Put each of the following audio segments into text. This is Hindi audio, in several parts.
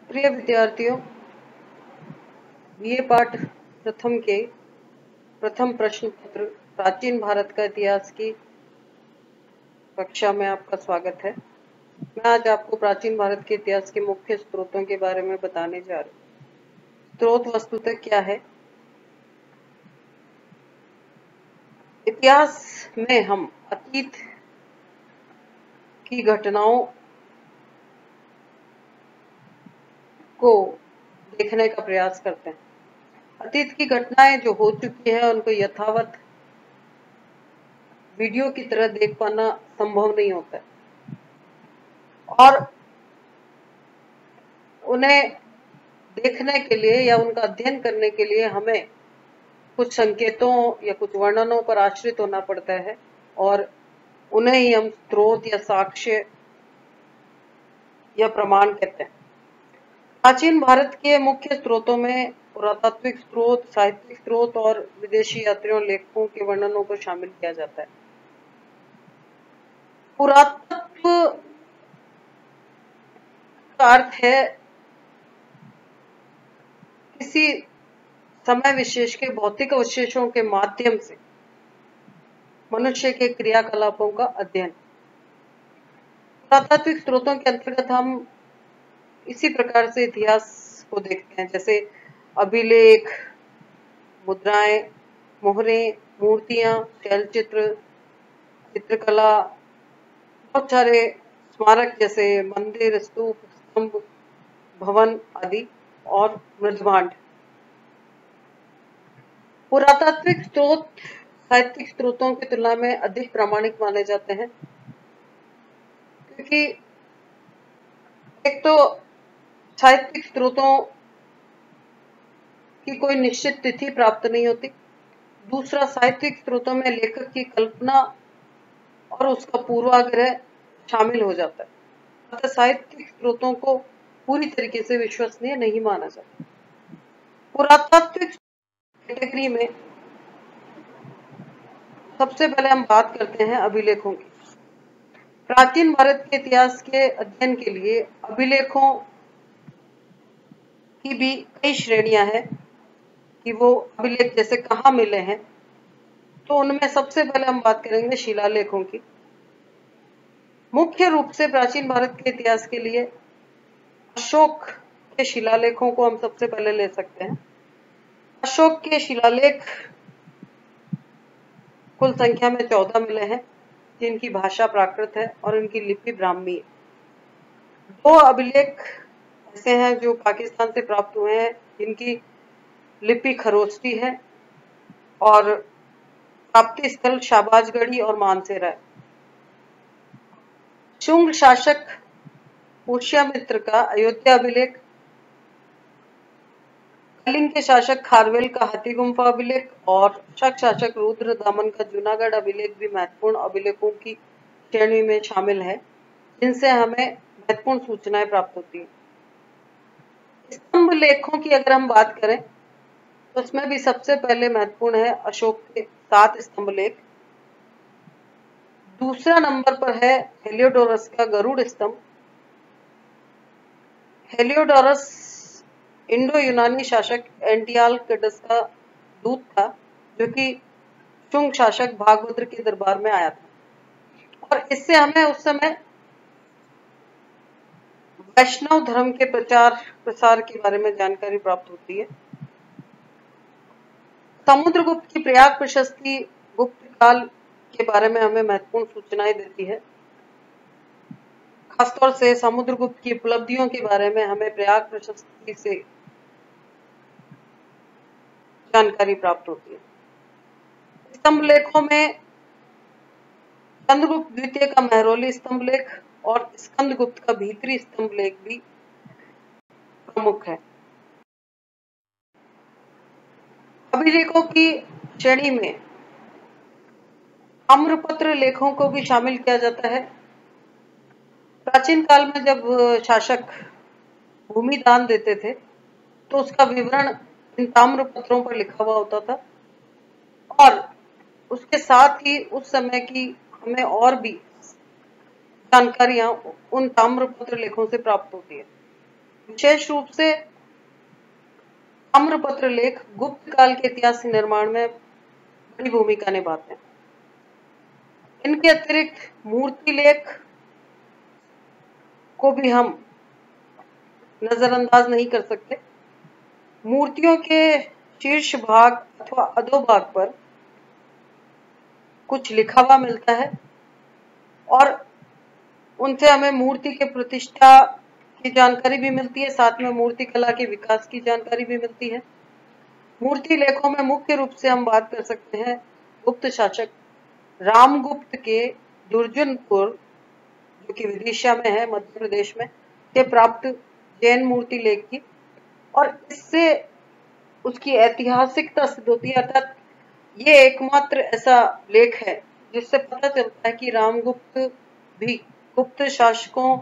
प्रिय विद्यार्थियों, बीए पाठ प्रथम के प्रथम प्रश्न पत्र प्राचीन भारत का इतिहास की कक्षा में आपका स्वागत है। मैं आज आपको प्राचीन भारत के इतिहास के मुख्य स्रोतों के बारे में बताने जा रही हूँ। स्रोत वस्तुतः क्या है? इतिहास में हम अतीत की घटनाओं को देखने का प्रयास करते हैं। अतीत की घटनाएं जो हो चुकी है उनको यथावत वीडियो की तरह देख पाना संभव नहीं होता है और उन्हें देखने के लिए या उनका अध्ययन करने के लिए हमें कुछ संकेतों या कुछ वर्णनों पर आश्रित होना पड़ता है और उन्हें ही हम स्रोत या साक्ष्य या प्रमाण कहते हैं। प्राचीन भारत के मुख्य स्रोतों में पुरातात्विक स्रोत, साहित्यिक स्रोत और विदेशी यात्रियों लेखकों के वर्णनों को शामिल किया जाता है। पुरातत्व का अर्थ है किसी समय विशेष के भौतिक अवशेषों के माध्यम से मनुष्य के क्रियाकलापों का अध्ययन। पुरातात्विक स्रोतों के अंतर्गत हम इसी प्रकार से इतिहास को देखते हैं, जैसे अभिलेख, मुद्राएं, मोहरें, मूर्तियां, शैलचित्र, चित्रकला, बहुत सारे स्मारक जैसे मंदिर, स्तूप, स्तंभ, भवन आदि और मृदभांड। पुरातात्विक स्रोत साहित्यिक स्रोतों की तुलना में अधिक प्रामाणिक माने जाते हैं, क्योंकि एक तो साहित्यिक स्रोतों की कोई निश्चित तिथि प्राप्त नहीं होती, दूसरा साहित्यिक स्रोतों में लेखक की कल्पना और उसका पूर्वाग्रह शामिल हो जाता है, अतः साहित्यिक स्रोतों को पूरी तरीके से विश्वसनीय नहीं माना जाता। पुरातात्विक कैटेगरी में सबसे पहले हम बात करते हैं अभिलेखों की। प्राचीन भारत के इतिहास के अध्ययन के लिए अभिलेखों की भी कई श्रेणियां हैं कि वो अभिलेख जैसे कहाँ मिले हैं। तो उनमें सबसे पहले हम बात करेंगे शिलालेखों की। मुख्य रूप से प्राचीन भारत के इतिहास के लिए अशोक के शिलालेखों को हम सबसे पहले ले सकते हैं। अशोक के शिलालेख कुल संख्या में 14 मिले हैं, जिनकी भाषा प्राकृत है और इनकी लिपि ब्राह्मी है। 2 अभिलेख ऐसे हैं जो पाकिस्तान से प्राप्त हुए हैं, जिनकी लिपि खरोष्टी है और प्राप्ति स्थल शाहबाजगढ़ी और मानसेरा है। शुंग शासक पुष्यमित्र का अयोध्या अभिलेख, कलिंग के शासक खारवेल का हाथी गुम्फा अभिलेख और शक शासक रुद्र दामन का जूनागढ़ अभिलेख भी महत्वपूर्ण अभिलेखों की श्रेणी में शामिल है, जिनसे हमें महत्वपूर्ण सूचनाएं प्राप्त होती हैं। स्तंभ लेखों की अगर हम बात करें तो उसमें भी सबसे पहले महत्वपूर्ण है अशोक के 7 स्तंभ लेख। दूसरा नंबर पर है हेलियोडोरस का गरुड़ स्तंभ। हेलियोडोरस इंडो यूनानी शासक एंटियालकटस का दूत था, जो कि शुंग शासक भागभद्र के दरबार में आया था और इससे हमें उस समय वैष्णव धर्म के प्रचार प्रसार के बारे में जानकारी प्राप्त होती है। समुद्रगुप्त की प्रयाग प्रशस्ति गुप्त काल के बारे में हमें महत्वपूर्ण सूचनाएं देती है। खासतौर से समुद्रगुप्त की उपलब्धियों के बारे में हमें प्रयाग प्रशस्ति से जानकारी प्राप्त होती है। स्तंभ लेखों में चंद्रगुप्त द्वितीय का महरौली स्तंभ लेख और स्कंदगुप्त का भीतरी स्तंभ लेख भी प्रमुख है। अभिलेखों की श्रेणी में ताम्रपत्र लेखों को भी शामिल किया जाता है। प्राचीन काल में जब शासक भूमि दान देते थे तो उसका विवरण इन ताम्रपत्रों पर लिखा हुआ होता था और उसके साथ ही उस समय की हमें और भी जानकारियां उन ताम्रपत्र लेखों से प्राप्त होती है। विशेष रूप से ताम्रपत्र लेख गुप्त काल के इतिहास निर्माण में बड़ी भूमिका निभाते हैं। इनके अतिरिक्त मूर्ति लेख को भी हम नजरअंदाज नहीं कर सकते। मूर्तियों के शीर्ष भाग अथवा अधोभाग पर कुछ लिखा हुआ मिलता है और उनसे हमें मूर्ति के प्रतिष्ठा की जानकारी भी मिलती है, साथ में मूर्ति कला के विकास की जानकारी भी मिलती है। मूर्ति लेखों में मुख्य रूप से हम बात कर सकते हैं गुप्त शासक रामगुप्त के दुर्जनपुर, जो कि विदिशा में है, मध्य प्रदेश में, से प्राप्त जैन मूर्ति लेख की, और इससे उसकी ऐतिहासिकता सिद्ध होती है। अर्थात ये एकमात्र ऐसा लेख है जिससे पता चलता है कि रामगुप्त भी गुप्त शासकों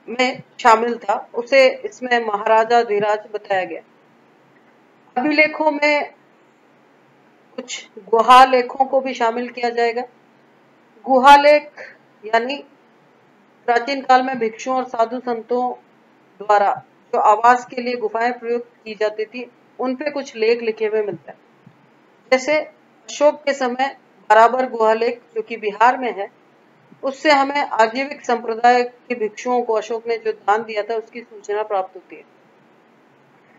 में शामिल था। उसे इसमें महाराजा धीराज बताया गया। अभिलेखों में कुछ गुहा लेखों को भी शामिल किया जाएगा। गुहा लेख यानी प्राचीन काल में भिक्षुओं और साधु संतों द्वारा जो आवास के लिए गुफाएं प्रयुक्त की जाती थी, उन पे कुछ लेख लिखे हुए मिलते हैं। जैसे अशोक के समय बराबर गुहा लेख, जो कि बिहार में है, उससे हमें आजीविक संप्रदाय के भिक्षुओं को अशोक ने जो दान दिया था उसकी सूचना प्राप्त होती है।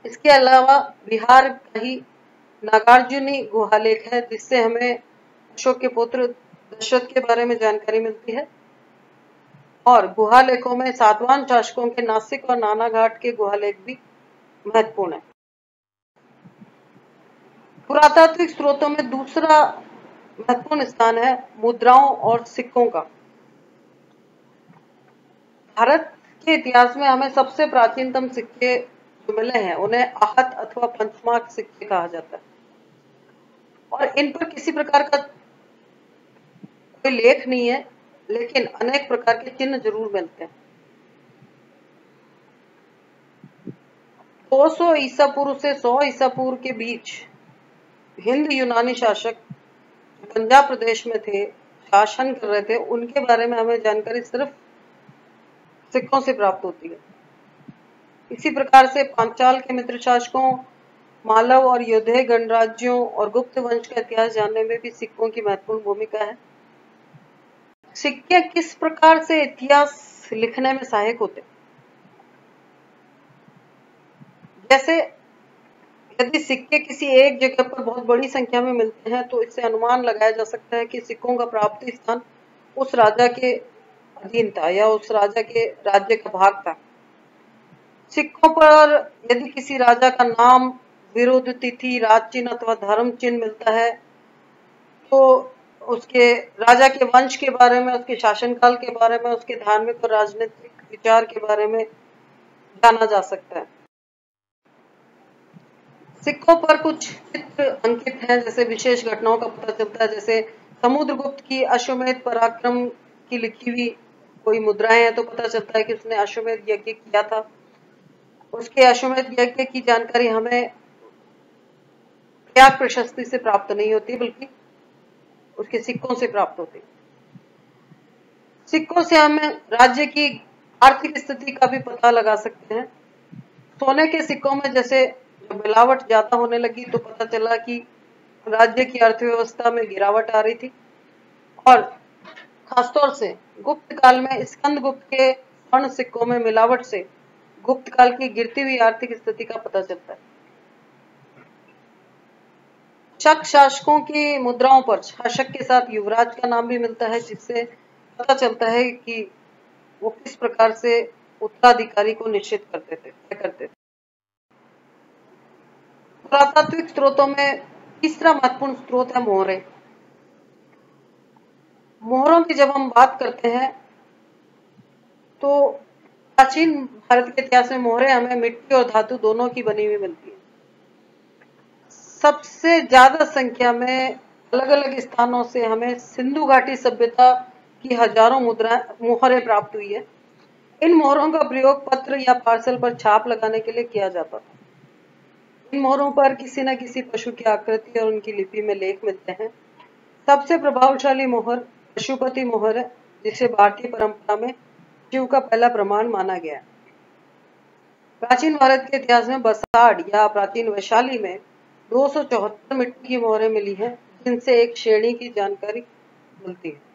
इसके अलावा बिहार का ही नागार्जुनी गुहालेख है, जिससे हमें अशोक के पुत्र दशरथ के बारे में जानकारी मिलती है। और गुहालेखों में सातवाहन शासकों के नासिक और नानाघाट के गुहालेख भी महत्वपूर्ण है। पुरातात्विक स्रोतों में दूसरा महत्वपूर्ण स्थान है मुद्राओं और सिक्कों का। भारत के इतिहास में हमें सबसे प्राचीनतम सिक्के जो मिले हैं उन्हें आहत अथवा पंचमार्क सिक्के कहा जाता है, और इन पर किसी प्रकार का कोई लेख नहीं है, लेकिन अनेक प्रकार के चिन्ह जरूर मिलते हैं। 200 ईसा पूर्व से 100 ईसा पूर्व के बीच हिंद यूनानी शासक पंजाब प्रदेश में थे, शासन कर रहे थे, उनके बारे में हमें जानकारी सिर्फ सिक्कों से प्राप्त होती है। इसी प्रकार से पांचाल के मित्र शासकों, मालव और योधे गणराज्यों और गुप्त वंश का इतिहास जानने में भी सिक्कों की महत्वपूर्ण भूमिका है। सिक्के किस प्रकार से इतिहास लिखने में सहायक होते? जैसे यदि सिक्के किसी एक जगह पर बहुत बड़ी संख्या में मिलते हैं तो इससे अनुमान लगाया जा सकता है कि सिक्कों का प्राप्ति स्थान उस राजा के अधीन था या उस राजा के राज्य का भाग था। सिक्कों पर यदि किसी राजा का नाम, विरुद्ध तिथि, राज चिन्ह अथवा धर्म चिन्ह मिलता है तो उसके राजा के वंश के बारे में, उसके शासनकाल के बारे में, उसके धार्मिक और राजनीतिक विचार के बारे में जाना जा सकता है। सिक्कों पर कुछ चित्र अंकित हैं, जैसे विशेष घटनाओं का पता चलता है। जैसे समुद्रगुप्त की अश्वमेध पराक्रम की लिखी हुई कोई मुद्राएं हैं तो पता चलता है कि उसने अश्वमेध यज्ञ किया था। उसके अश्वमेध यज्ञ की जानकारी हमें त्याग प्रशस्ति से प्राप्त नहीं होती, बल्कि उसके सिक्कों से प्राप्त होती। सिक्कों से हमें राज्य की आर्थिक स्थिति का भी पता लगा सकते हैं। सोने के सिक्कों में जैसे मिलावट ज्यादा होने लगी तो पता चला कि राज्य की अर्थव्यवस्था में गिरावट आ रही थी। और खासतौर से गुप्त काल में स्कंदगुप्त के स्वर्ण सिक्कों में मिलावट से गुप्त काल की गिरती हुई आर्थिक स्थिति का पता चलता है। शक शासकों की मुद्राओं पर शासक के साथ युवराज का नाम भी मिलता है, जिससे पता चलता है कि वो किस प्रकार से उत्तराधिकारी को निश्चित करते थे। पुरातात्विक स्रोतों में तीसरा महत्वपूर्ण स्रोत है मोहरे। मोहरों की जब हम बात करते हैं तो प्राचीन भारत के इतिहास में मोहरें हमें मिट्टी और धातु दोनों की बनी हुई मिलती है। सबसे ज्यादा संख्या में अलग अलग स्थानों से हमें सिंधु घाटी सभ्यता की हजारों मोहरें प्राप्त हुई है। इन मोहरों का प्रयोग पत्र या पार्सल पर छाप लगाने के लिए किया जाता था। इन मोहरों पर किसी न किसी पशु की आकृति और उनकी लिपि में लेख मिलते हैं। सबसे प्रभावशाली मोहर पशुपति मोहर है, जिसे भारतीय परंपरा में शिव का पहला प्रमाण माना गया है। प्राचीन भारत के इतिहास में बसाड़ या प्राचीन वैशाली में 274 मिट्टी की मोहरें मिली हैं, जिनसे एक श्रेणी की जानकारी मिलती है।